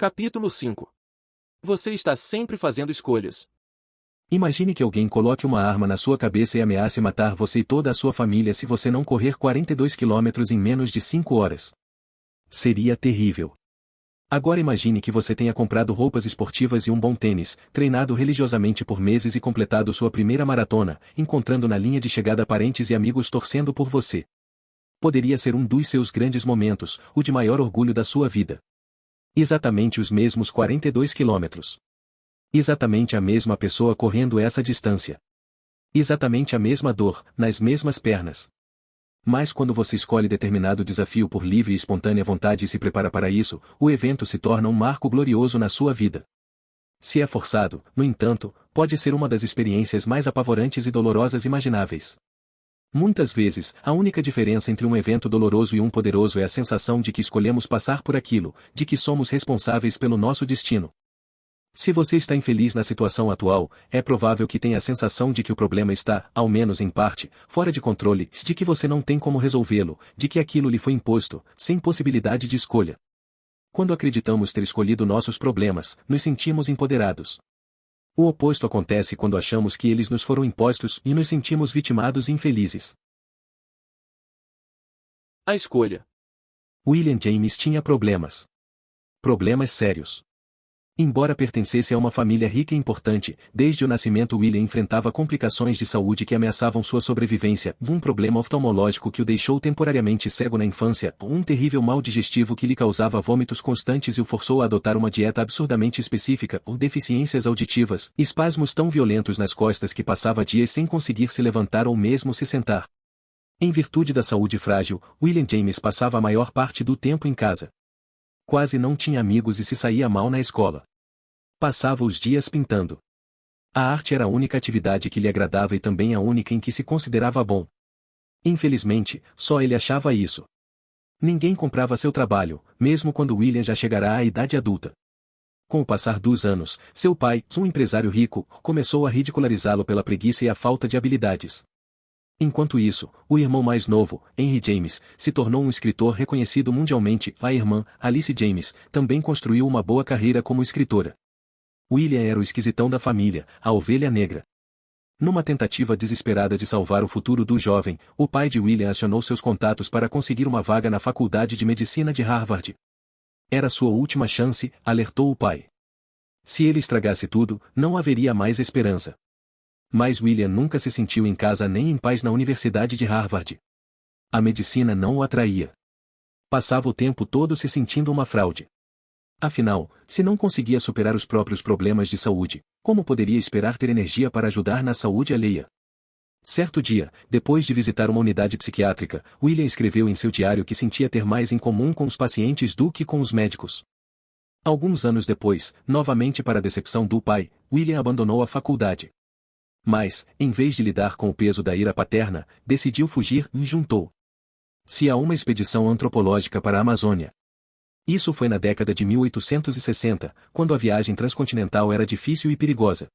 Capítulo 5. Você está sempre fazendo escolhas. Imagine que alguém coloque uma arma na sua cabeça e ameace matar você e toda a sua família se você não correr 42 quilômetros em menos de 5 horas. Seria terrível. Agora imagine que você tenha comprado roupas esportivas e um bom tênis, treinado religiosamente por meses e completado sua primeira maratona, encontrando na linha de chegada parentes e amigos torcendo por você. Poderia ser um dos seus grandes momentos, o de maior orgulho da sua vida. Exatamente os mesmos 42 quilômetros. Exatamente a mesma pessoa correndo essa distância. Exatamente a mesma dor, nas mesmas pernas. Mas quando você escolhe determinado desafio por livre e espontânea vontade e se prepara para isso, o evento se torna um marco glorioso na sua vida. Se é forçado, no entanto, pode ser uma das experiências mais apavorantes e dolorosas imagináveis. Muitas vezes, a única diferença entre um evento doloroso e um poderoso é a sensação de que escolhemos passar por aquilo, de que somos responsáveis pelo nosso destino. Se você está infeliz na situação atual, é provável que tenha a sensação de que o problema está, ao menos em parte, fora de controle, de que você não tem como resolvê-lo, de que aquilo lhe foi imposto, sem possibilidade de escolha. Quando acreditamos ter escolhido nossos problemas, nos sentimos empoderados. O oposto acontece quando achamos que eles nos foram impostos e nos sentimos vitimados e infelizes. A escolha. William James tinha problemas. Problemas sérios. Embora pertencesse a uma família rica e importante, desde o nascimento William enfrentava complicações de saúde que ameaçavam sua sobrevivência, um problema oftalmológico que o deixou temporariamente cego na infância, um terrível mal digestivo que lhe causava vômitos constantes e o forçou a adotar uma dieta absurdamente específica, deficiências auditivas, espasmos tão violentos nas costas que passava dias sem conseguir se levantar ou mesmo se sentar. Em virtude da saúde frágil, William James passava a maior parte do tempo em casa. Quase não tinha amigos e se saía mal na escola. Passava os dias pintando. A arte era a única atividade que lhe agradava e também a única em que se considerava bom. Infelizmente, só ele achava isso. Ninguém comprava seu trabalho, mesmo quando William já chegará à idade adulta. Com o passar dos anos, seu pai, um empresário rico, começou a ridicularizá-lo pela preguiça e a falta de habilidades. Enquanto isso, o irmão mais novo, Henry James, se tornou um escritor reconhecido mundialmente. A irmã, Alice James, também construiu uma boa carreira como escritora. William era o esquisitão da família, a ovelha negra. Numa tentativa desesperada de salvar o futuro do jovem, o pai de William acionou seus contatos para conseguir uma vaga na Faculdade de Medicina de Harvard. Era sua última chance, alertou o pai. Se ele estragasse tudo, não haveria mais esperança. Mas William nunca se sentiu em casa nem em paz na Universidade de Harvard. A medicina não o atraía. Passava o tempo todo se sentindo uma fraude. Afinal, se não conseguia superar os próprios problemas de saúde, como poderia esperar ter energia para ajudar na saúde alheia? Certo dia, depois de visitar uma unidade psiquiátrica, William escreveu em seu diário que sentia ter mais em comum com os pacientes do que com os médicos. Alguns anos depois, novamente para a decepção do pai, William abandonou a faculdade. Mas, em vez de lidar com o peso da ira paterna, decidiu fugir e juntou-se a uma expedição antropológica para a Amazônia. Isso foi na década de 1860, quando a viagem transcontinental era difícil e perigosa.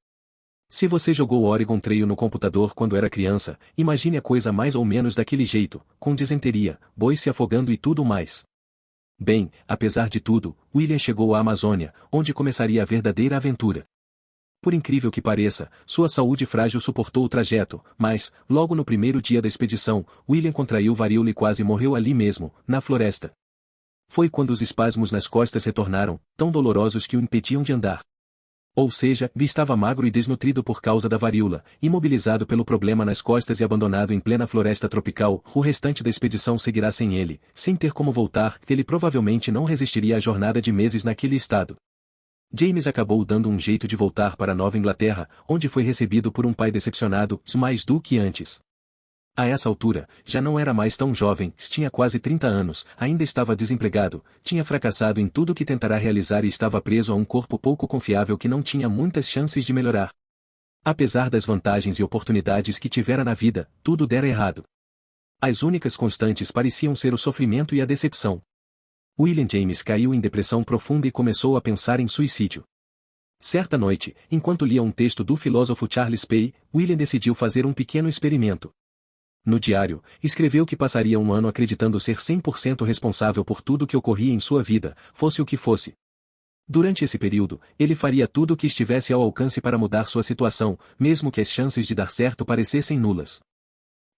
Se você jogou Oregon Trail no computador quando era criança, imagine a coisa mais ou menos daquele jeito, com disenteria, bois se afogando e tudo mais. Bem, apesar de tudo, William chegou à Amazônia, onde começaria a verdadeira aventura. Por incrível que pareça, sua saúde frágil suportou o trajeto, mas, logo no primeiro dia da expedição, William contraiu varíola e quase morreu ali mesmo, na floresta. Foi quando os espasmos nas costas retornaram, tão dolorosos que o impediam de andar. Ou seja, estava magro e desnutrido por causa da varíola, imobilizado pelo problema nas costas e abandonado em plena floresta tropical. O restante da expedição seguirá sem ele, sem ter como voltar. Ele provavelmente não resistiria à jornada de meses naquele estado. James acabou dando um jeito de voltar para Nova Inglaterra, onde foi recebido por um pai decepcionado, mais do que antes. A essa altura, já não era mais tão jovem, tinha quase 30 anos, ainda estava desempregado, tinha fracassado em tudo que tentara realizar e estava preso a um corpo pouco confiável que não tinha muitas chances de melhorar. Apesar das vantagens e oportunidades que tivera na vida, tudo dera errado. As únicas constantes pareciam ser o sofrimento e a decepção. William James caiu em depressão profunda e começou a pensar em suicídio. Certa noite, enquanto lia um texto do filósofo Charles Pay, William decidiu fazer um pequeno experimento. No diário, escreveu que passaria um ano acreditando ser 100% responsável por tudo que ocorria em sua vida, fosse o que fosse. Durante esse período, ele faria tudo o que estivesse ao alcance para mudar sua situação, mesmo que as chances de dar certo parecessem nulas.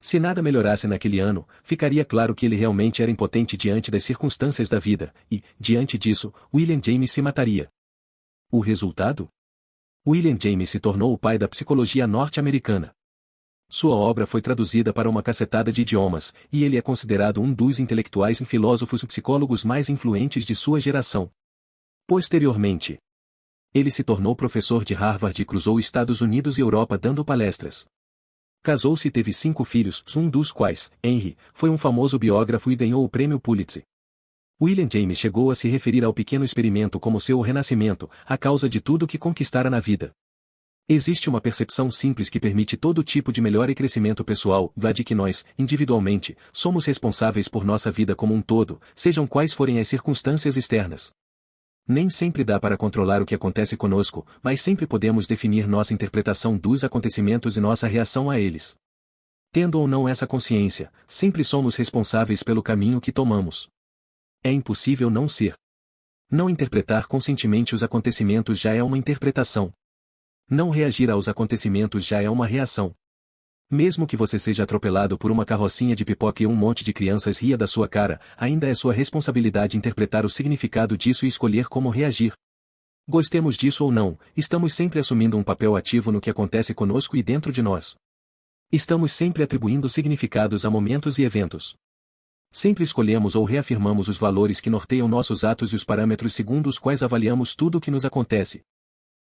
Se nada melhorasse naquele ano, ficaria claro que ele realmente era impotente diante das circunstâncias da vida, e, diante disso, William James se mataria. O resultado? William James se tornou o pai da psicologia norte-americana. Sua obra foi traduzida para uma cacetada de idiomas, e ele é considerado um dos intelectuais e filósofos e psicólogos mais influentes de sua geração. Posteriormente, ele se tornou professor de Harvard e cruzou Estados Unidos e Europa dando palestras. Casou-se e teve 5 filhos, um dos quais, Henry, foi um famoso biógrafo e ganhou o prêmio Pulitzer. William James chegou a se referir ao pequeno experimento como seu renascimento, a causa de tudo que conquistara na vida. Existe uma percepção simples que permite todo tipo de melhora e crescimento pessoal, a de que nós, individualmente, somos responsáveis por nossa vida como um todo, sejam quais forem as circunstâncias externas. Nem sempre dá para controlar o que acontece conosco, mas sempre podemos definir nossa interpretação dos acontecimentos e nossa reação a eles. Tendo ou não essa consciência, sempre somos responsáveis pelo caminho que tomamos. É impossível não ser. Não interpretar conscientemente os acontecimentos já é uma interpretação. Não reagir aos acontecimentos já é uma reação. Mesmo que você seja atropelado por uma carrocinha de pipoca e um monte de crianças ria da sua cara, ainda é sua responsabilidade interpretar o significado disso e escolher como reagir. Gostemos disso ou não, estamos sempre assumindo um papel ativo no que acontece conosco e dentro de nós. Estamos sempre atribuindo significados a momentos e eventos. Sempre escolhemos ou reafirmamos os valores que norteiam nossos atos e os parâmetros segundo os quais avaliamos tudo o que nos acontece.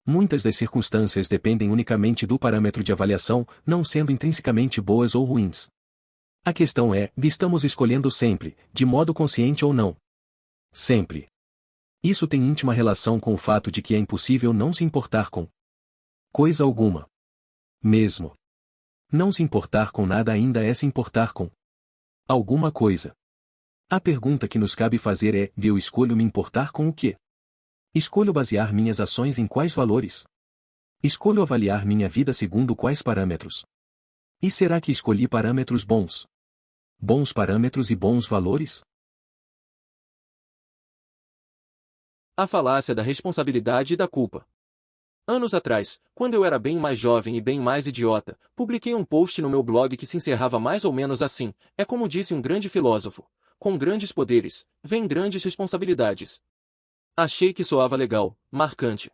Muitas das circunstâncias dependem unicamente do parâmetro de avaliação, não sendo intrinsecamente boas ou ruins. A questão é, estamos escolhendo sempre, de modo consciente ou não? Sempre. Isso tem íntima relação com o fato de que é impossível não se importar com coisa alguma. Mesmo. Não se importar com nada ainda é se importar com alguma coisa. A pergunta que nos cabe fazer é, eu escolho me importar com o quê? Escolho basear minhas ações em quais valores? Escolho avaliar minha vida segundo quais parâmetros? E será que escolhi parâmetros bons? Bons parâmetros e bons valores? A falácia da responsabilidade e da culpa. Anos atrás, quando eu era bem mais jovem e bem mais idiota, publiquei um post no meu blog que se encerrava mais ou menos assim: é como disse um grande filósofo, com grandes poderes, vem grandes responsabilidades. Achei que soava legal, marcante.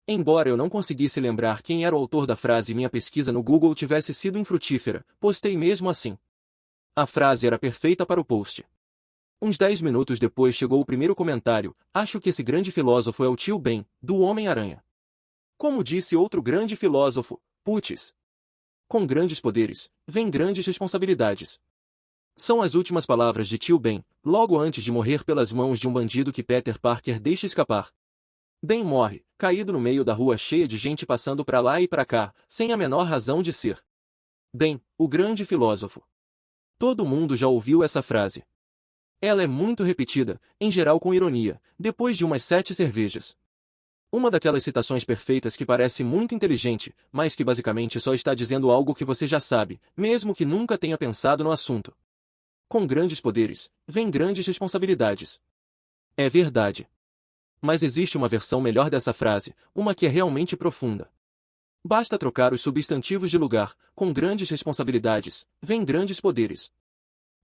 Embora eu não conseguisse lembrar quem era o autor da frase e minha pesquisa no Google tivesse sido infrutífera, postei mesmo assim. A frase era perfeita para o post. Uns 10 minutos depois chegou o primeiro comentário: acho que esse grande filósofo é o tio Ben, do Homem-Aranha. Como disse outro grande filósofo, putz. Com grandes poderes, vem grandes responsabilidades. São as últimas palavras de tio Ben, logo antes de morrer pelas mãos de um bandido que Peter Parker deixa escapar. Ben morre, caído no meio da rua cheia de gente passando para lá e para cá, sem a menor razão de ser. Ben, o grande filósofo. Todo mundo já ouviu essa frase. Ela é muito repetida, em geral com ironia, depois de umas 7 cervejas. Uma daquelas citações perfeitas que parece muito inteligente, mas que basicamente só está dizendo algo que você já sabe, mesmo que nunca tenha pensado no assunto. Com grandes poderes, vem grandes responsabilidades. É verdade. Mas existe uma versão melhor dessa frase, uma que é realmente profunda. Basta trocar os substantivos de lugar: com grandes responsabilidades, vem grandes poderes.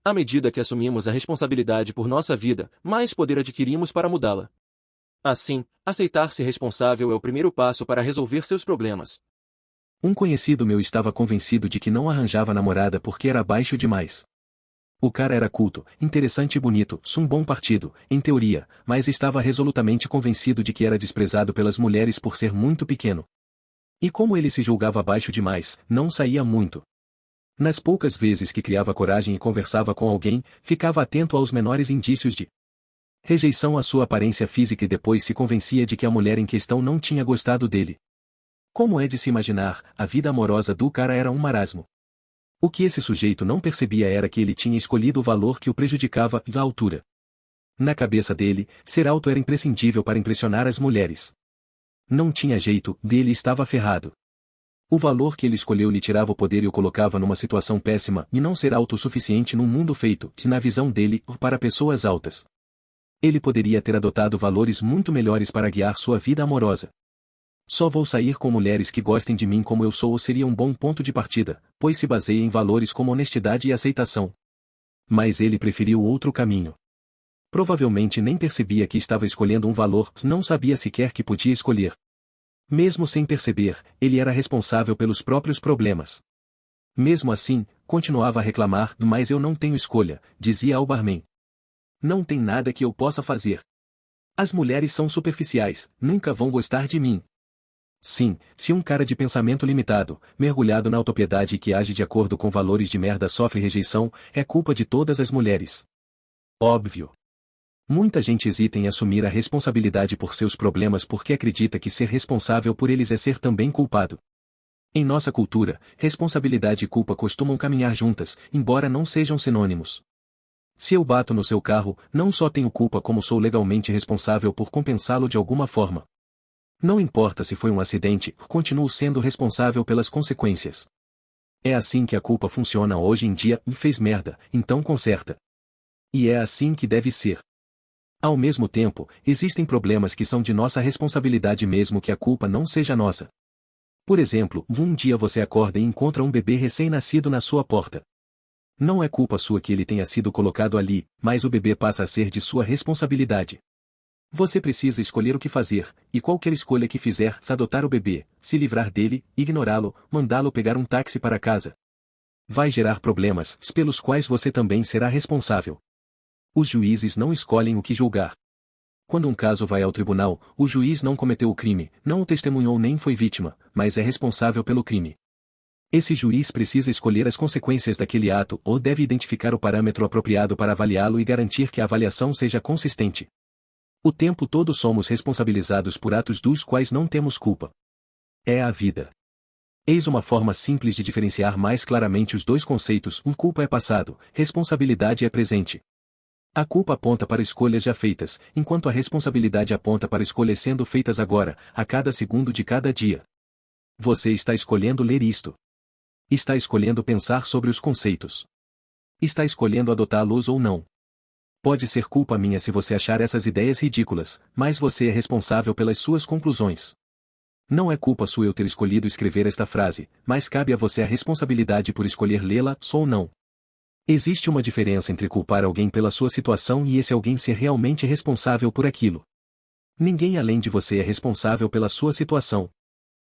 À medida que assumimos a responsabilidade por nossa vida, mais poder adquirimos para mudá-la. Assim, aceitar-se responsável é o primeiro passo para resolver seus problemas. Um conhecido meu estava convencido de que não arranjava namorada porque era baixo demais. O cara era culto, interessante e bonito, um bom partido, em teoria, mas estava resolutamente convencido de que era desprezado pelas mulheres por ser muito pequeno. E como ele se julgava baixo demais, não saía muito. Nas poucas vezes que criava coragem e conversava com alguém, ficava atento aos menores indícios de rejeição à sua aparência física e depois se convencia de que a mulher em questão não tinha gostado dele. Como é de se imaginar, a vida amorosa do cara era um marasmo. O que esse sujeito não percebia era que ele tinha escolhido o valor que o prejudicava, a altura. Na cabeça dele, ser alto era imprescindível para impressionar as mulheres. Não tinha jeito, dele estava ferrado. O valor que ele escolheu lhe tirava o poder e o colocava numa situação péssima, e não ser alto o suficiente num mundo feito, na visão dele, para pessoas altas. Ele poderia ter adotado valores muito melhores para guiar sua vida amorosa. Só vou sair com mulheres que gostem de mim como eu sou ou seria um bom ponto de partida, pois se baseia em valores como honestidade e aceitação. Mas ele preferiu outro caminho. Provavelmente nem percebia que estava escolhendo um valor, não sabia sequer que podia escolher. Mesmo sem perceber, ele era responsável pelos próprios problemas. Mesmo assim, continuava a reclamar, mas eu não tenho escolha, dizia ao barman. Não tem nada que eu possa fazer. As mulheres são superficiais, nunca vão gostar de mim. Sim, se um cara de pensamento limitado, mergulhado na autopiedade e que age de acordo com valores de merda sofre rejeição, é culpa de todas as mulheres. Óbvio. Muita gente hesita em assumir a responsabilidade por seus problemas porque acredita que ser responsável por eles é ser também culpado. Em nossa cultura, responsabilidade e culpa costumam caminhar juntas, embora não sejam sinônimos. Se eu bato no seu carro, não só tenho culpa como sou legalmente responsável por compensá-lo de alguma forma. Não importa se foi um acidente, continuo sendo responsável pelas consequências. É assim que a culpa funciona hoje em dia, e fez merda, então conserta. E é assim que deve ser. Ao mesmo tempo, existem problemas que são de nossa responsabilidade mesmo que a culpa não seja nossa. Por exemplo, um dia você acorda e encontra um bebê recém-nascido na sua porta. Não é culpa sua que ele tenha sido colocado ali, mas o bebê passa a ser de sua responsabilidade. Você precisa escolher o que fazer, e qualquer escolha que fizer, se adotar o bebê, se livrar dele, ignorá-lo, mandá-lo pegar um táxi para casa. Vai gerar problemas, pelos quais você também será responsável. Os juízes não escolhem o que julgar. Quando um caso vai ao tribunal, o juiz não cometeu o crime, não o testemunhou nem foi vítima, mas é responsável pelo crime. Esse juiz precisa escolher as consequências daquele ato ou deve identificar o parâmetro apropriado para avaliá-lo e garantir que a avaliação seja consistente. O tempo todo somos responsabilizados por atos dos quais não temos culpa. É a vida. Eis uma forma simples de diferenciar mais claramente os dois conceitos: culpa é passado, responsabilidade é presente. A culpa aponta para escolhas já feitas, enquanto a responsabilidade aponta para escolhas sendo feitas agora, a cada segundo de cada dia. Você está escolhendo ler isto. Está escolhendo pensar sobre os conceitos. Está escolhendo adotá-los ou não. Pode ser culpa minha se você achar essas ideias ridículas, mas você é responsável pelas suas conclusões. Não é culpa sua eu ter escolhido escrever esta frase, mas cabe a você a responsabilidade por escolher lê-la, ou não. Existe uma diferença entre culpar alguém pela sua situação e esse alguém ser realmente responsável por aquilo. Ninguém além de você é responsável pela sua situação.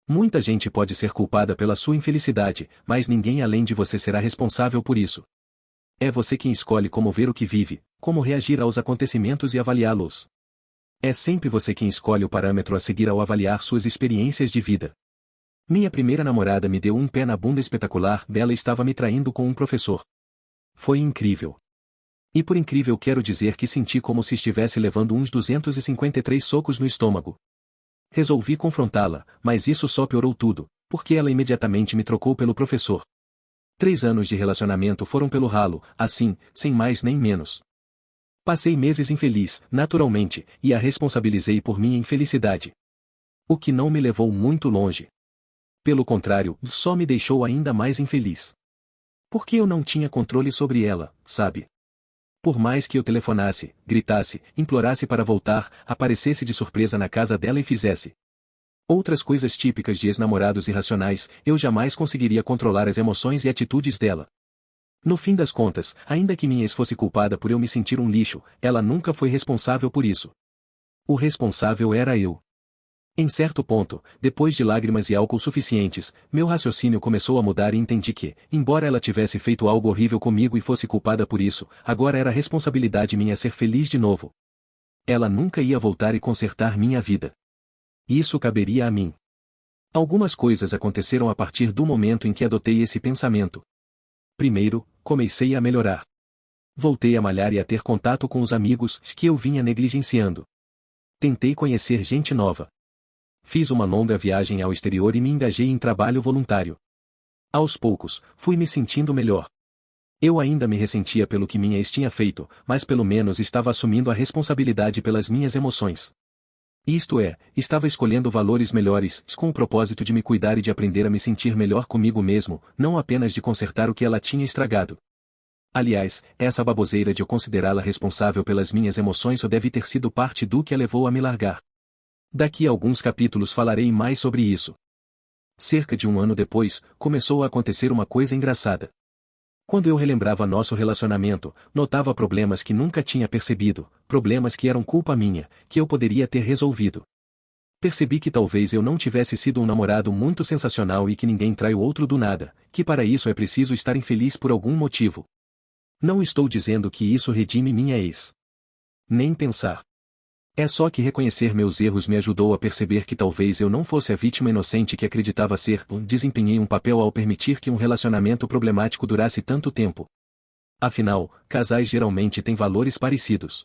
Muita gente pode ser culpada pela sua infelicidade, mas ninguém além de você será responsável por isso. É você quem escolhe como ver o que vive, como reagir aos acontecimentos e avaliá-los. É sempre você quem escolhe o parâmetro a seguir ao avaliar suas experiências de vida. Minha primeira namorada me deu um pé na bunda espetacular, ela estava me traindo com um professor. Foi incrível. E por incrível quero dizer que senti como se estivesse levando uns 253 socos no estômago. Resolvi confrontá-la, mas isso só piorou tudo, porque ela imediatamente me trocou pelo professor. 3 anos de relacionamento foram pelo ralo, assim, sem mais nem menos. Passei meses infeliz, naturalmente, e a responsabilizei por minha infelicidade. O que não me levou muito longe. Pelo contrário, só me deixou ainda mais infeliz. Porque eu não tinha controle sobre ela, sabe? Por mais que eu telefonasse, gritasse, implorasse para voltar, aparecesse de surpresa na casa dela e fizesse outras coisas típicas de ex-namorados irracionais, eu jamais conseguiria controlar as emoções e atitudes dela. No fim das contas, ainda que minha ex fosse culpada por eu me sentir um lixo, ela nunca foi responsável por isso. O responsável era eu. Em certo ponto, depois de lágrimas e álcool suficientes, meu raciocínio começou a mudar e entendi que, embora ela tivesse feito algo horrível comigo e fosse culpada por isso, agora era responsabilidade minha ser feliz de novo. Ela nunca ia voltar e consertar minha vida. Isso caberia a mim. Algumas coisas aconteceram a partir do momento em que adotei esse pensamento. Primeiro, comecei a melhorar. Voltei a malhar e a ter contato com os amigos que eu vinha negligenciando. Tentei conhecer gente nova. Fiz uma longa viagem ao exterior e me engajei em trabalho voluntário. Aos poucos, fui me sentindo melhor. Eu ainda me ressentia pelo que minha ex tinha feito, mas pelo menos estava assumindo a responsabilidade pelas minhas emoções. Isto é, estava escolhendo valores melhores, com o propósito de me cuidar e de aprender a me sentir melhor comigo mesmo, não apenas de consertar o que ela tinha estragado. Aliás, essa baboseira de eu considerá-la responsável pelas minhas emoções só deve ter sido parte do que a levou a me largar. Daqui a alguns capítulos falarei mais sobre isso. Cerca de um ano depois, começou a acontecer uma coisa engraçada. Quando eu relembrava nosso relacionamento, notava problemas que nunca tinha percebido, problemas que eram culpa minha, que eu poderia ter resolvido. Percebi que talvez eu não tivesse sido um namorado muito sensacional e que ninguém trai o outro do nada, que para isso é preciso estar infeliz por algum motivo. Não estou dizendo que isso redime minha ex. Nem pensar. É só que reconhecer meus erros me ajudou a perceber que talvez eu não fosse a vítima inocente que acreditava ser. Desempenhei um papel ao permitir que um relacionamento problemático durasse tanto tempo. Afinal, casais geralmente têm valores parecidos.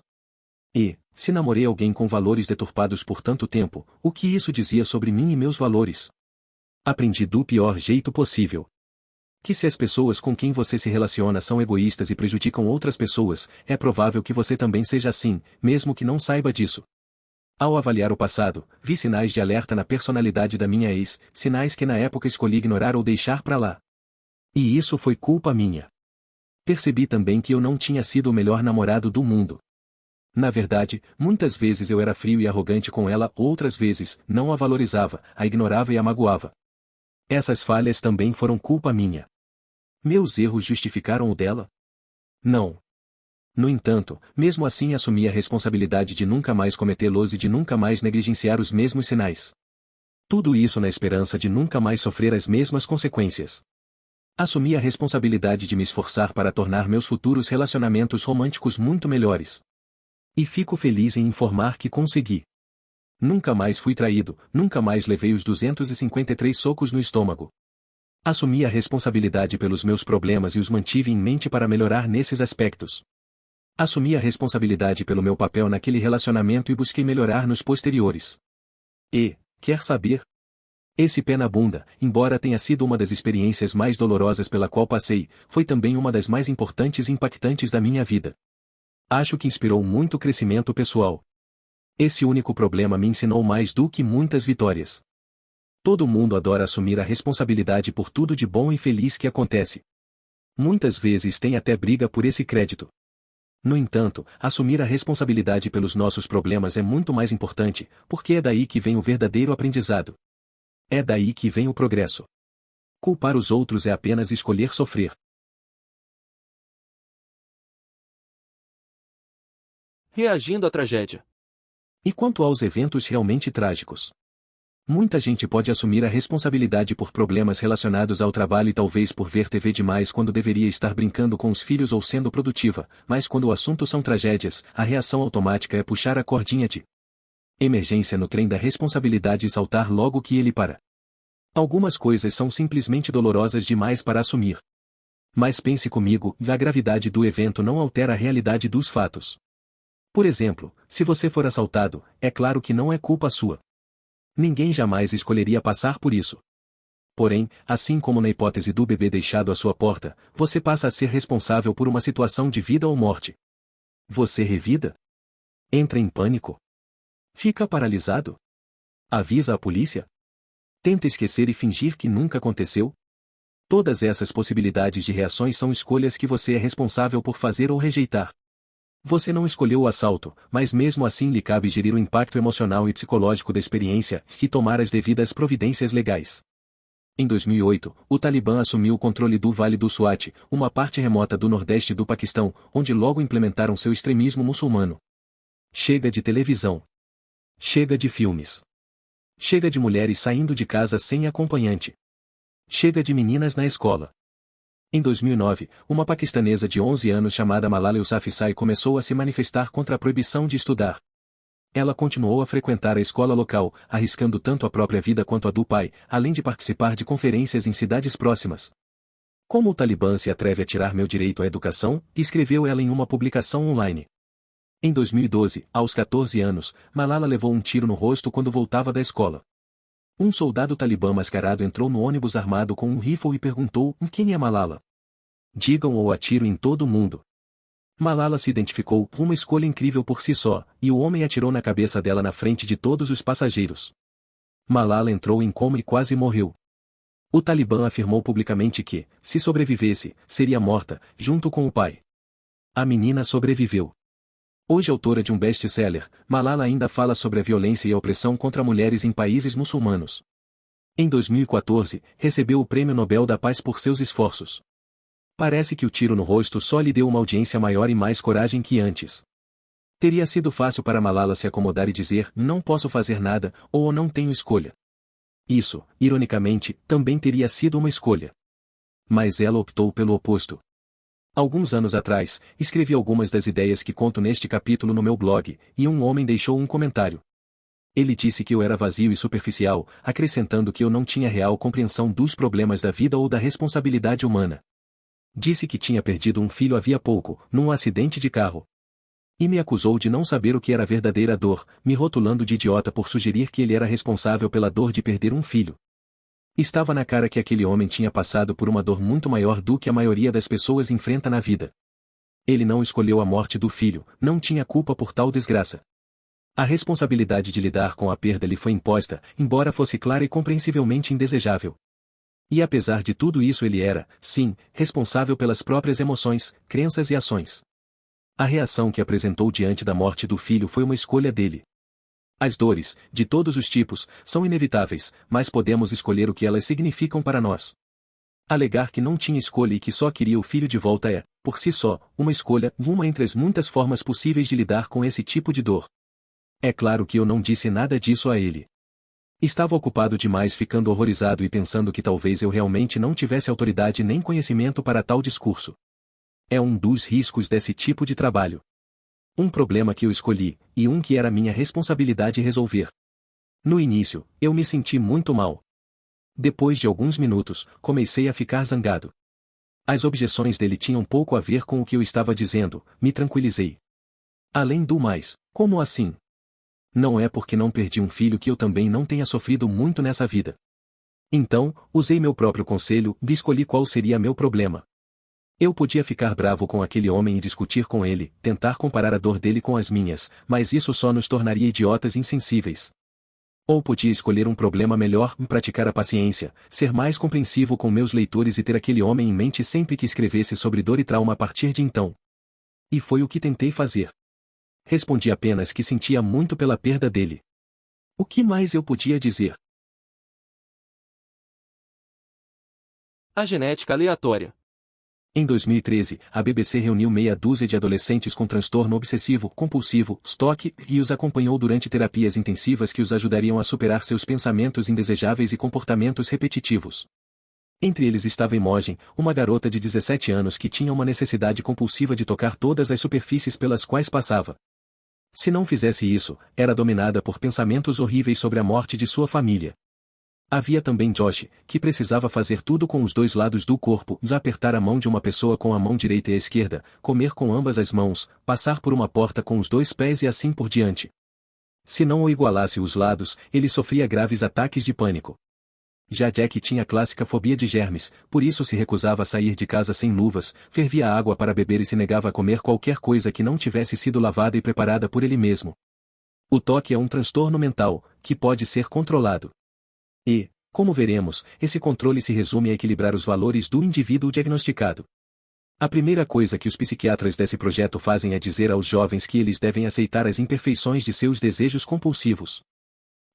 E, se namorei alguém com valores deturpados por tanto tempo, o que isso dizia sobre mim e meus valores? Aprendi do pior jeito possível. Que se as pessoas com quem você se relaciona são egoístas e prejudicam outras pessoas, é provável que você também seja assim, mesmo que não saiba disso. Ao avaliar o passado, vi sinais de alerta na personalidade da minha ex, sinais que na época escolhi ignorar ou deixar pra lá. E isso foi culpa minha. Percebi também que eu não tinha sido o melhor namorado do mundo. Na verdade, muitas vezes eu era frio e arrogante com ela, outras vezes, não a valorizava, a ignorava e a magoava. Essas falhas também foram culpa minha. Meus erros justificaram o dela? Não. No entanto, mesmo assim assumi a responsabilidade de nunca mais cometê-los e de nunca mais negligenciar os mesmos sinais. Tudo isso na esperança de nunca mais sofrer as mesmas consequências. Assumi a responsabilidade de me esforçar para tornar meus futuros relacionamentos românticos muito melhores. E fico feliz em informar que consegui. Nunca mais fui traído, nunca mais levei os 253 socos no estômago. Assumi a responsabilidade pelos meus problemas e os mantive em mente para melhorar nesses aspectos. Assumi a responsabilidade pelo meu papel naquele relacionamento e busquei melhorar nos posteriores. E, quer saber? Esse pé na bunda, embora tenha sido uma das experiências mais dolorosas pela qual passei, foi também uma das mais importantes e impactantes da minha vida. Acho que inspirou muito crescimento pessoal. Esse único problema me ensinou mais do que muitas vitórias. Todo mundo adora assumir a responsabilidade por tudo de bom e feliz que acontece. Muitas vezes tem até briga por esse crédito. No entanto, assumir a responsabilidade pelos nossos problemas é muito mais importante, porque é daí que vem o verdadeiro aprendizado. É daí que vem o progresso. Culpar os outros é apenas escolher sofrer. Reagindo à tragédia. E quanto aos eventos realmente trágicos? Muita gente pode assumir a responsabilidade por problemas relacionados ao trabalho e talvez por ver TV demais quando deveria estar brincando com os filhos ou sendo produtiva, mas quando o assunto são tragédias, a reação automática é puxar a cordinha de emergência no trem da responsabilidade e saltar logo que ele para. Algumas coisas são simplesmente dolorosas demais para assumir. Mas pense comigo, a gravidade do evento não altera a realidade dos fatos. Por exemplo, se você for assaltado, é claro que não é culpa sua. Ninguém jamais escolheria passar por isso. Porém, assim como na hipótese do bebê deixado à sua porta, você passa a ser responsável por uma situação de vida ou morte. Você revida? Entra em pânico? Fica paralisado? Avisa a polícia? Tenta esquecer e fingir que nunca aconteceu? Todas essas possibilidades de reações são escolhas que você é responsável por fazer ou rejeitar. Você não escolheu o assalto, mas mesmo assim lhe cabe gerir o impacto emocional e psicológico da experiência e tomar as devidas providências legais. Em 2008, o Talibã assumiu o controle do Vale do Swat, uma parte remota do nordeste do Paquistão, onde logo implementaram seu extremismo muçulmano. Chega de televisão. Chega de filmes. Chega de mulheres saindo de casa sem acompanhante. Chega de meninas na escola. Em 2009, uma paquistanesa de 11 anos chamada Malala Yousafzai começou a se manifestar contra a proibição de estudar. Ela continuou a frequentar a escola local, arriscando tanto a própria vida quanto a do pai, além de participar de conferências em cidades próximas. Como o Talibã se atreve a tirar meu direito à educação? Escreveu ela em uma publicação online. Em 2012, aos 14 anos, Malala levou um tiro no rosto quando voltava da escola. Um soldado talibã mascarado entrou no ônibus armado com um rifle e perguntou: quem é Malala? Digam ou atiro em todo mundo. Malala se identificou, uma escolha incrível por si só, e o homem atirou na cabeça dela na frente de todos os passageiros. Malala entrou em coma e quase morreu. O Talibã afirmou publicamente que, se sobrevivesse, seria morta, junto com o pai. A menina sobreviveu. Hoje autora de um best-seller, Malala ainda fala sobre a violência e a opressão contra mulheres em países muçulmanos. Em 2014, recebeu o Prêmio Nobel da Paz por seus esforços. Parece que o tiro no rosto só lhe deu uma audiência maior e mais coragem que antes. Teria sido fácil para Malala se acomodar e dizer, não posso fazer nada, ou não tenho escolha. Isso, ironicamente, também teria sido uma escolha. Mas ela optou pelo oposto. Alguns anos atrás, escrevi algumas das ideias que conto neste capítulo no meu blog, e um homem deixou um comentário. Ele disse que eu era vazio e superficial, acrescentando que eu não tinha real compreensão dos problemas da vida ou da responsabilidade humana. Disse que tinha perdido um filho havia pouco, num acidente de carro. E me acusou de não saber o que era verdadeira dor, me rotulando de idiota por sugerir que ele era responsável pela dor de perder um filho. Estava na cara que aquele homem tinha passado por uma dor muito maior do que a maioria das pessoas enfrenta na vida. Ele não escolheu a morte do filho, não tinha culpa por tal desgraça. A responsabilidade de lidar com a perda lhe foi imposta, embora fosse clara e compreensivelmente indesejável. E apesar de tudo isso ele era, sim, responsável pelas próprias emoções, crenças e ações. A reação que apresentou diante da morte do filho foi uma escolha dele. As dores, de todos os tipos, são inevitáveis, mas podemos escolher o que elas significam para nós. Alegar que não tinha escolha e que só queria o filho de volta é, por si só, uma escolha, uma entre as muitas formas possíveis de lidar com esse tipo de dor. É claro que eu não disse nada disso a ele. Estava ocupado demais ficando horrorizado e pensando que talvez eu realmente não tivesse autoridade nem conhecimento para tal discurso. É um dos riscos desse tipo de trabalho. Um problema que eu escolhi, e um que era minha responsabilidade resolver. No início, eu me senti muito mal. Depois de alguns minutos, comecei a ficar zangado. As objeções dele tinham pouco a ver com o que eu estava dizendo, me tranquilizei. Além do mais, como assim? Não é porque não perdi um filho que eu também não tenha sofrido muito nessa vida. Então, usei meu próprio conselho e escolhi qual seria meu problema. Eu podia ficar bravo com aquele homem e discutir com ele, tentar comparar a dor dele com as minhas, mas isso só nos tornaria idiotas insensíveis. Ou podia escolher um problema melhor e praticar a paciência, ser mais compreensivo com meus leitores e ter aquele homem em mente sempre que escrevesse sobre dor e trauma a partir de então. E foi o que tentei fazer. Respondi apenas que sentia muito pela perda dele. O que mais eu podia dizer? A genética aleatória. Em 2013, a BBC reuniu meia dúzia de adolescentes com transtorno obsessivo-compulsivo, STOC, e os acompanhou durante terapias intensivas que os ajudariam a superar seus pensamentos indesejáveis e comportamentos repetitivos. Entre eles estava Imogen, uma garota de 17 anos que tinha uma necessidade compulsiva de tocar todas as superfícies pelas quais passava. Se não fizesse isso, era dominada por pensamentos horríveis sobre a morte de sua família. Havia também Josh, que precisava fazer tudo com os dois lados do corpo, apertar a mão de uma pessoa com a mão direita e a esquerda, comer com ambas as mãos, passar por uma porta com os dois pés e assim por diante. Se não o igualasse os lados, ele sofria graves ataques de pânico. Já Jack tinha a clássica fobia de germes, por isso se recusava a sair de casa sem luvas, fervia água para beber e se negava a comer qualquer coisa que não tivesse sido lavada e preparada por ele mesmo. O TOC é um transtorno mental, que pode ser controlado. E, como veremos, esse controle se resume a equilibrar os valores do indivíduo diagnosticado. A primeira coisa que os psiquiatras desse projeto fazem é dizer aos jovens que eles devem aceitar as imperfeições de seus desejos compulsivos.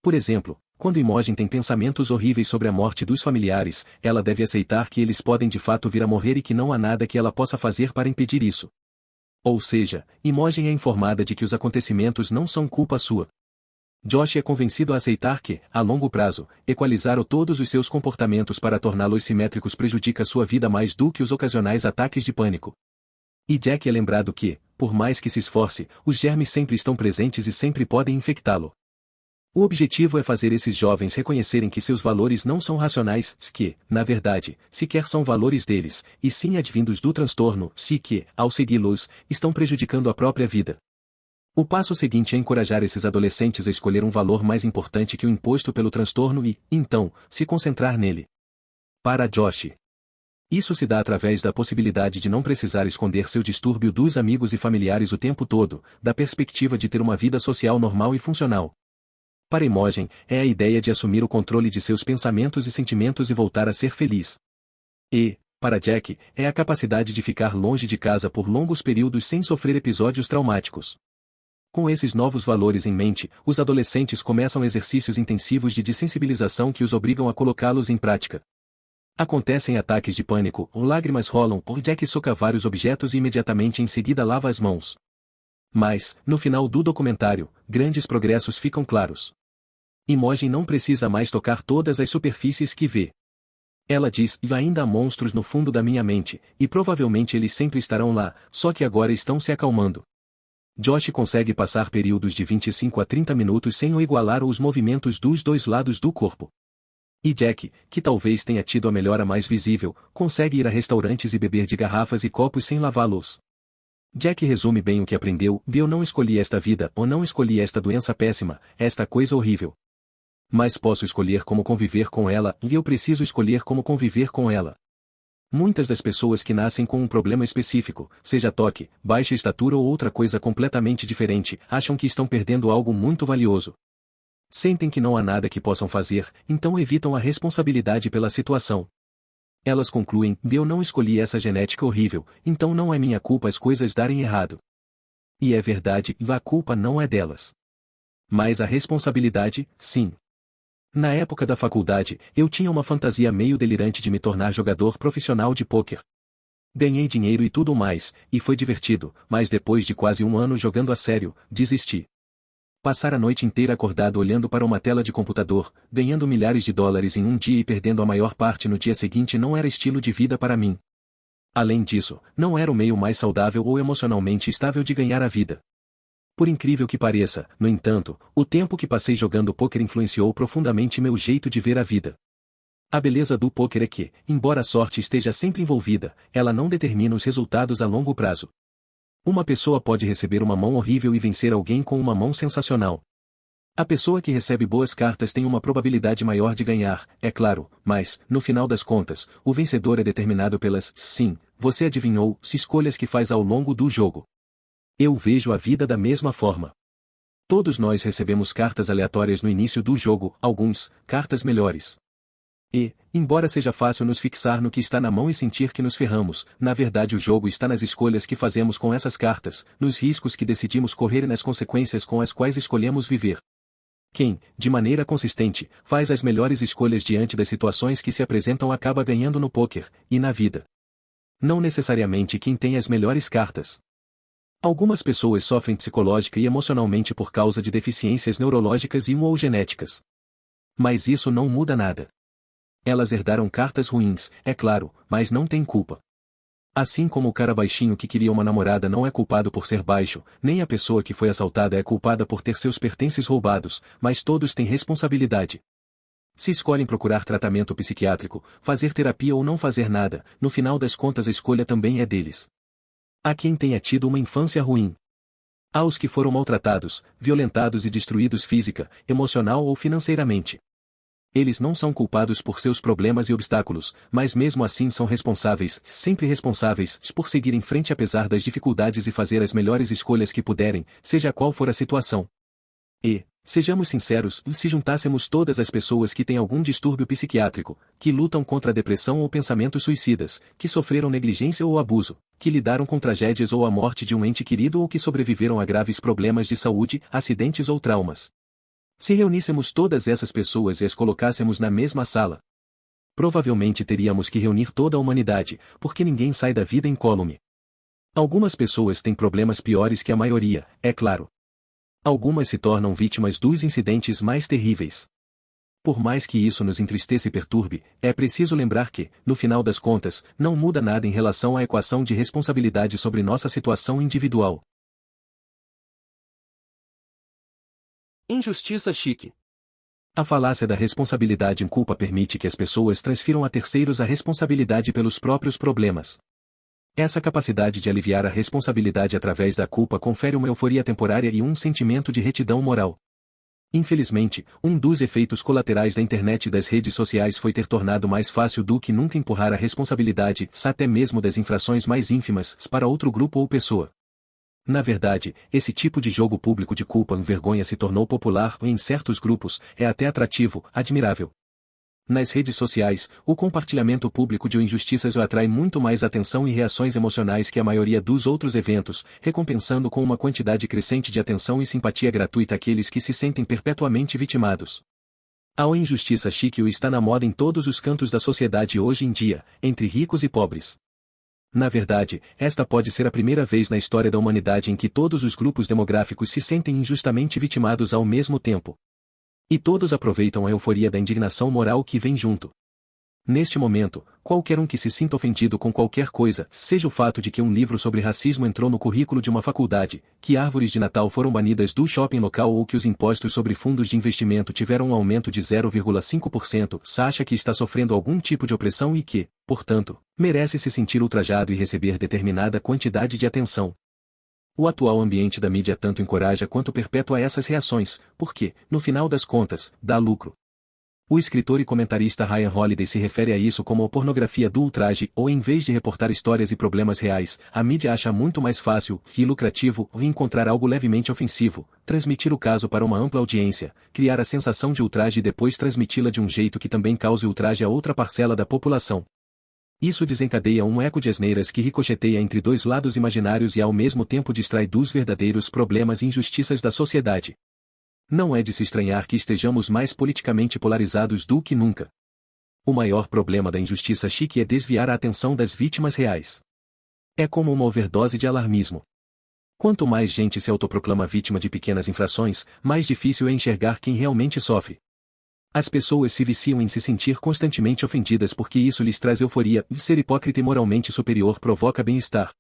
Por exemplo, quando Imogen tem pensamentos horríveis sobre a morte dos familiares, ela deve aceitar que eles podem de fato vir a morrer e que não há nada que ela possa fazer para impedir isso. Ou seja, Imogen é informada de que os acontecimentos não são culpa sua. Josh é convencido a aceitar que, a longo prazo, equalizar todos os seus comportamentos para torná-los simétricos prejudica sua vida mais do que os ocasionais ataques de pânico. E Jack é lembrado que, por mais que se esforce, os germes sempre estão presentes e sempre podem infectá-lo. O objetivo é fazer esses jovens reconhecerem que seus valores não são racionais, que, na verdade, sequer são valores deles, e sim advindos do transtorno, que, ao segui-los, estão prejudicando a própria vida. O passo seguinte é encorajar esses adolescentes a escolher um valor mais importante que o imposto pelo transtorno e, então, se concentrar nele. Para Josh. Isso se dá através da possibilidade de não precisar esconder seu distúrbio dos amigos e familiares o tempo todo, da perspectiva de ter uma vida social normal e funcional. Para Imogen, é a ideia de assumir o controle de seus pensamentos e sentimentos e voltar a ser feliz. E, para Jack, é a capacidade de ficar longe de casa por longos períodos sem sofrer episódios traumáticos. Com esses novos valores em mente, os adolescentes começam exercícios intensivos de dessensibilização que os obrigam a colocá-los em prática. Acontecem ataques de pânico, ou lágrimas rolam, ou Jack soca vários objetos e imediatamente em seguida lava as mãos. Mas, no final do documentário, grandes progressos ficam claros. Imogen não precisa mais tocar todas as superfícies que vê. Ela diz, ainda há monstros no fundo da minha mente, e provavelmente eles sempre estarão lá, só que agora estão se acalmando. Josh consegue passar períodos de 25 a 30 minutos sem o igualar os movimentos dos dois lados do corpo. E Jack, que talvez tenha tido a melhora mais visível, consegue ir a restaurantes e beber de garrafas e copos sem lavá-los. Jack resume bem o que aprendeu: eu não escolhi esta vida, ou não escolhi esta doença péssima, esta coisa horrível. Mas posso escolher como conviver com ela, e eu preciso escolher como conviver com ela. Muitas das pessoas que nascem com um problema específico, seja toque, baixa estatura ou outra coisa completamente diferente, acham que estão perdendo algo muito valioso. Sentem que não há nada que possam fazer, então evitam a responsabilidade pela situação. Elas concluem: eu não escolhi essa genética horrível, então não é minha culpa as coisas darem errado. E é verdade, a culpa não é delas. Mas a responsabilidade, sim. Na época da faculdade, eu tinha uma fantasia meio delirante de me tornar jogador profissional de pôquer. Ganhei dinheiro e tudo mais, e foi divertido, mas depois de quase um ano jogando a sério, desisti. Passar a noite inteira acordado olhando para uma tela de computador, ganhando milhares de dólares em um dia e perdendo a maior parte no dia seguinte não era estilo de vida para mim. Além disso, não era o meio mais saudável ou emocionalmente estável de ganhar a vida. Por incrível que pareça, no entanto, o tempo que passei jogando pôquer influenciou profundamente meu jeito de ver a vida. A beleza do pôquer é que, embora a sorte esteja sempre envolvida, ela não determina os resultados a longo prazo. Uma pessoa pode receber uma mão horrível e vencer alguém com uma mão sensacional. A pessoa que recebe boas cartas tem uma probabilidade maior de ganhar, é claro, mas, no final das contas, o vencedor é determinado pelas, sim, você adivinhou, escolhas que faz ao longo do jogo. Eu vejo a vida da mesma forma. Todos nós recebemos cartas aleatórias no início do jogo, alguns, cartas melhores. E, embora seja fácil nos fixar no que está na mão e sentir que nos ferramos, na verdade o jogo está nas escolhas que fazemos com essas cartas, nos riscos que decidimos correr e nas consequências com as quais escolhemos viver. Quem, de maneira consistente, faz as melhores escolhas diante das situações que se apresentam acaba ganhando no pôquer, e na vida. Não necessariamente quem tem as melhores cartas. Algumas pessoas sofrem psicológica e emocionalmente por causa de deficiências neurológicas ou genéticas. Mas isso não muda nada. Elas herdaram cartas ruins, é claro, mas não têm culpa. Assim como o cara baixinho que queria uma namorada não é culpado por ser baixo, nem a pessoa que foi assaltada é culpada por ter seus pertences roubados, mas todos têm responsabilidade. Se escolhem procurar tratamento psiquiátrico, fazer terapia ou não fazer nada, no final das contas a escolha também é deles. Há quem tenha tido uma infância ruim. Há os que foram maltratados, violentados e destruídos física, emocional ou financeiramente. Eles não são culpados por seus problemas e obstáculos, mas mesmo assim são responsáveis, sempre responsáveis, por seguir em frente apesar das dificuldades e fazer as melhores escolhas que puderem, seja qual for a situação. E, sejamos sinceros, se juntássemos todas as pessoas que têm algum distúrbio psiquiátrico, que lutam contra a depressão ou pensamentos suicidas, que sofreram negligência ou abuso, que lidaram com tragédias ou a morte de um ente querido ou que sobreviveram a graves problemas de saúde, acidentes ou traumas. Se reuníssemos todas essas pessoas e as colocássemos na mesma sala, provavelmente teríamos que reunir toda a humanidade, porque ninguém sai da vida incólume. Algumas pessoas têm problemas piores que a maioria, é claro. Algumas se tornam vítimas dos incidentes mais terríveis. Por mais que isso nos entristeça e perturbe, é preciso lembrar que, no final das contas, não muda nada em relação à equação de responsabilidade sobre nossa situação individual. Injustiça chique. A falácia da responsabilidade em culpa permite que as pessoas transfiram a terceiros a responsabilidade pelos próprios problemas. Essa capacidade de aliviar a responsabilidade através da culpa confere uma euforia temporária e um sentimento de retidão moral. Infelizmente, um dos efeitos colaterais da internet e das redes sociais foi ter tornado mais fácil do que nunca empurrar a responsabilidade, até mesmo das infrações mais ínfimas, para outro grupo ou pessoa. Na verdade, esse tipo de jogo público de culpa e vergonha se tornou popular e em certos grupos, é até atrativo, admirável. Nas redes sociais, o compartilhamento público de injustiças atrai muito mais atenção e reações emocionais que a maioria dos outros eventos, recompensando com uma quantidade crescente de atenção e simpatia gratuita aqueles que se sentem perpetuamente vitimados. A injustiça chique está na moda em todos os cantos da sociedade hoje em dia, entre ricos e pobres. Na verdade, esta pode ser a primeira vez na história da humanidade em que todos os grupos demográficos se sentem injustamente vitimados ao mesmo tempo. E todos aproveitam a euforia da indignação moral que vem junto. Neste momento, qualquer um que se sinta ofendido com qualquer coisa, seja o fato de que um livro sobre racismo entrou no currículo de uma faculdade, que árvores de Natal foram banidas do shopping local ou que os impostos sobre fundos de investimento tiveram um aumento de 0,5%, acha que está sofrendo algum tipo de opressão e que, portanto, merece se sentir ultrajado e receber determinada quantidade de atenção. O atual ambiente da mídia tanto encoraja quanto perpetua essas reações, porque, no final das contas, dá lucro. O escritor e comentarista Ryan Holiday se refere a isso como a pornografia do ultraje, ou em vez de reportar histórias e problemas reais, a mídia acha muito mais fácil e lucrativo encontrar algo levemente ofensivo, transmitir o caso para uma ampla audiência, criar a sensação de ultraje e depois transmiti-la de um jeito que também cause ultraje a outra parcela da população. Isso desencadeia um eco de asneiras que ricocheteia entre dois lados imaginários e ao mesmo tempo distrai dos verdadeiros problemas e injustiças da sociedade. Não é de se estranhar que estejamos mais politicamente polarizados do que nunca. O maior problema da injustiça chique é desviar a atenção das vítimas reais. É como uma overdose de alarmismo. Quanto mais gente se autoproclama vítima de pequenas infrações, mais difícil é enxergar quem realmente sofre. As pessoas se viciam em se sentir constantemente ofendidas porque isso lhes traz euforia, e ser hipócrita e moralmente superior provoca bem-estar.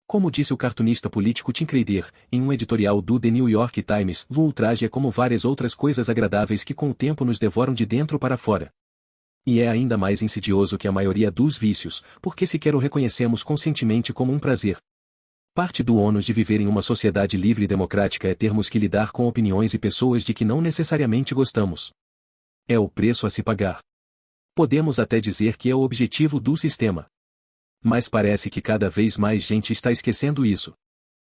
Como disse o cartunista político Tim Creider, em um editorial do The New York Times, o ultraje é como várias outras coisas agradáveis que com o tempo nos devoram de dentro para fora. E é ainda mais insidioso que a maioria dos vícios, porque sequer o reconhecemos conscientemente como um prazer. Parte do ônus de viver em uma sociedade livre e democrática é termos que lidar com opiniões e pessoas de que não necessariamente gostamos. É o preço a se pagar. Podemos até dizer que é o objetivo do sistema. Mas parece que cada vez mais gente está esquecendo isso.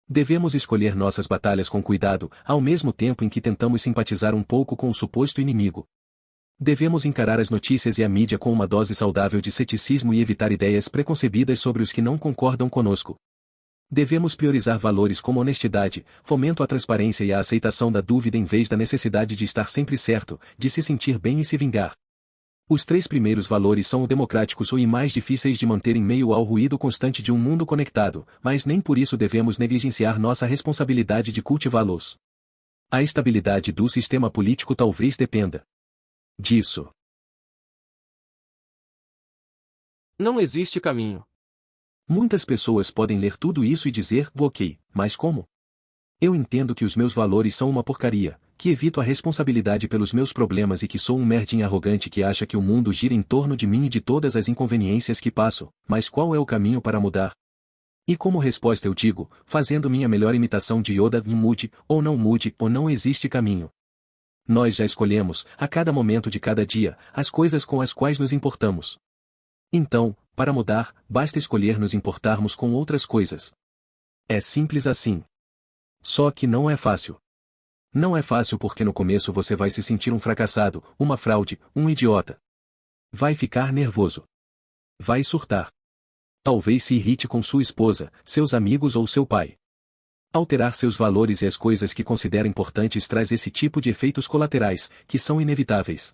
Devemos escolher nossas batalhas com cuidado, ao mesmo tempo em que tentamos simpatizar um pouco com o suposto inimigo. Devemos encarar as notícias e a mídia com uma dose saudável de ceticismo e evitar ideias preconcebidas sobre os que não concordam conosco. Devemos priorizar valores como honestidade, fomento à transparência e a aceitação da dúvida em vez da necessidade de estar sempre certo, de se sentir bem e se vingar. Os três primeiros valores são o democráticos e mais difíceis de manter em meio ao ruído constante de um mundo conectado, mas nem por isso devemos negligenciar nossa responsabilidade de cultivá-los. A estabilidade do sistema político talvez dependa disso. Não existe caminho. Muitas pessoas podem ler tudo isso e dizer, ok, mas como? Eu entendo que os meus valores são uma porcaria, que evito a responsabilidade pelos meus problemas e que sou um merdinho arrogante que acha que o mundo gira em torno de mim e de todas as inconveniências que passo, mas qual é o caminho para mudar? E como resposta eu digo, fazendo minha melhor imitação de Yoda, mude, ou não existe caminho. Nós já escolhemos, a cada momento de cada dia, as coisas com as quais nos importamos. Então, para mudar, basta escolher nos importarmos com outras coisas. É simples assim. Só que não é fácil. Não é fácil porque no começo você vai se sentir um fracassado, uma fraude, um idiota. Vai ficar nervoso. Vai surtar. Talvez se irrite com sua esposa, seus amigos ou seu pai. Alterar seus valores e as coisas que considera importantes traz esse tipo de efeitos colaterais, que são inevitáveis.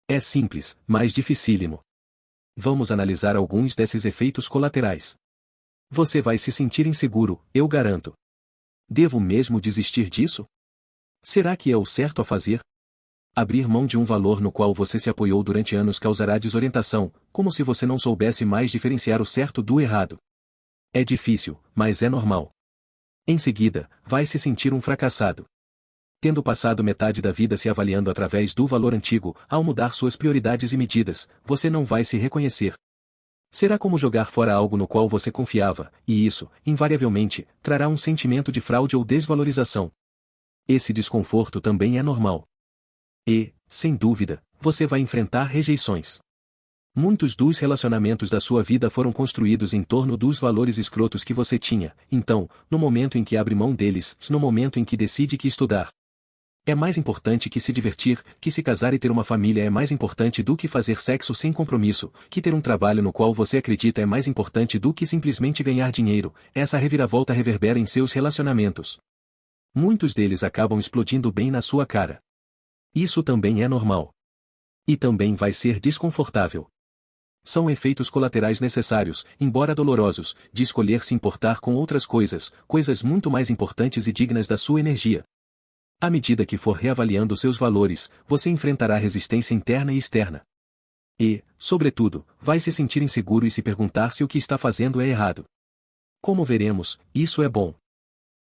É simples, mas dificílimo. Vamos analisar alguns desses efeitos colaterais. Você vai se sentir inseguro, eu garanto. Devo mesmo desistir disso? Será que é o certo a fazer? Abrir mão de um valor no qual você se apoiou durante anos causará desorientação, como se você não soubesse mais diferenciar o certo do errado. É difícil, mas é normal. Em seguida, vai se sentir um fracassado. Tendo passado metade da vida se avaliando através do valor antigo, ao mudar suas prioridades e medidas, você não vai se reconhecer. Será como jogar fora algo no qual você confiava, e isso, invariavelmente, trará um sentimento de fraude ou desvalorização. Esse desconforto também é normal. E, sem dúvida, você vai enfrentar rejeições. Muitos dos relacionamentos da sua vida foram construídos em torno dos valores escrotos que você tinha, então, no momento em que abre mão deles, no momento em que decide que estudar É mais importante que se divertir, que se casar e ter uma família é mais importante do que fazer sexo sem compromisso, que ter um trabalho no qual você acredita é mais importante do que simplesmente ganhar dinheiro. Essa reviravolta reverbera em seus relacionamentos. Muitos deles acabam explodindo bem na sua cara. Isso também é normal. E também vai ser desconfortável. São efeitos colaterais necessários, embora dolorosos, de escolher se importar com outras coisas, coisas muito mais importantes e dignas da sua energia. À medida que for reavaliando seus valores, você enfrentará resistência interna e externa. E, sobretudo, vai se sentir inseguro e se perguntar se o que está fazendo é errado. Como veremos, isso é bom.